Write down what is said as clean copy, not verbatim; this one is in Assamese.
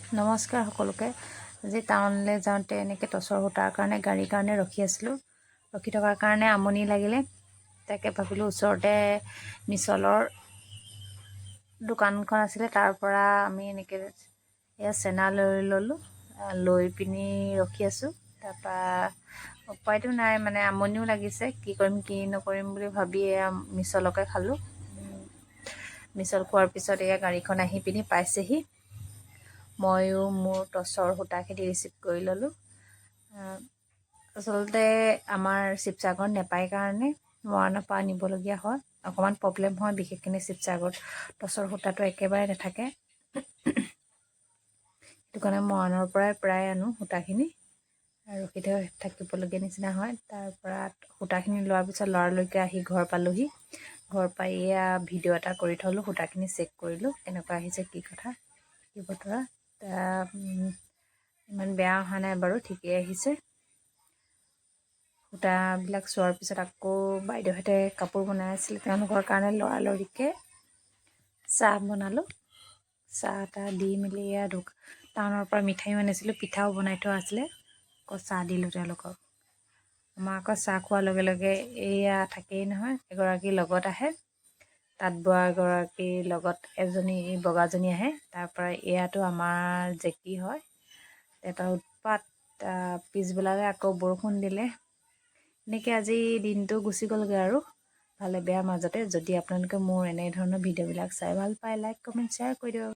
নমস্কাৰ সকলোকে। আজি টাউনলৈ যাওঁতে এনেকৈ টচৰ সূতাৰ কাৰণে গাড়ীৰ কাৰণে ৰখি আছিলোঁ। ৰখি থকাৰ কাৰণে আমনি লাগিলে, তাকে ভাবিলোঁ ওচৰতে মিছলৰ দোকানখন আছিলে, তাৰ পৰা আমি এনেকৈ এয়া চেনা লৈ ল'লোঁ। লৈ পিনি ৰখি আছোঁ। তাৰপৰা উপায়টো নাই, মানে আমনিও লাগিছে, কি কৰিম কি নকৰিম বুলি ভাবি এয়া মিছলকে খালোঁ। মিছল খোৱাৰ পিছত এয়া গাড়ীখন আহি পিনি পাইছেহি। ময়ো মোৰ টচৰ সূতাখিনি ৰিচিভ কৰি ল'লোঁ। আচলতে আমাৰ শিৱসাগৰত নেপায় কাৰণে মৰাণৰ পৰা আনিবলগীয়া হয়। অকণমান প্ৰব্লেম হয়, বিশেষকৈ শিৱসাগৰত টচৰ সূতাটো একেবাৰে নাথাকে। সেইটো কাৰণে মৰাণৰ পৰাই প্ৰায় আনো সূতাখিনি, আৰু ৰখি থাকিবলগীয়া নিচিনা হয়। তাৰ পৰা সূতাখিনি লোৱাৰ পিছত লৰালৰিকৈ আহি ঘৰ পালোহি। ঘৰ পাই এয়া ভিডিঅ' এটা কৰি থ'লোঁ, সূতাখিনি চেক কৰিলোঁ কেনেকুৱা আহিছে, কি কথা কি বতৰা। ইমান বেয়া অহা নাই বাৰু, ঠিকেই আহিছে। সূতাবিলাক চোৱাৰ পিছত আকৌ বাইদেউহঁতে কাপোৰ বনাই আছিলে, তেওঁলোকৰ কাৰণে লৰালৰিকৈ চাহ বনালোঁ। চাহ তাহ দি মেলি এয়া টাউনৰ পৰা মিঠাইও আনিছিলোঁ, পিঠাও বনাই থোৱা আছিলে, আকৌ চাহ দিলোঁ তেওঁলোকক। আমাৰ আকৌ চাহ খোৱাৰ লগে লগে এয়া থাকেই নহয়, এগৰাকী লগত আহে, তাঁত বোৱা এগৰাকীৰ লগত এজনী বগাজনী আহে। তাৰ পৰা এয়াতো আমাৰ জেকি হয়, এটা উৎপাত। পিছবেলালৈ আকৌ বৰষুণ দিলে, এনেকৈ আজি দিনটো গুচি গ'লগৈ আৰু ভালে বেয়া মাজতে। যদি আপোনালোকে মোৰ এনেধৰণৰ ভিডিঅ'বিলাক চাই ভাল পায়, লাইক কমেণ্ট শ্বেয়াৰ কৰি দিব।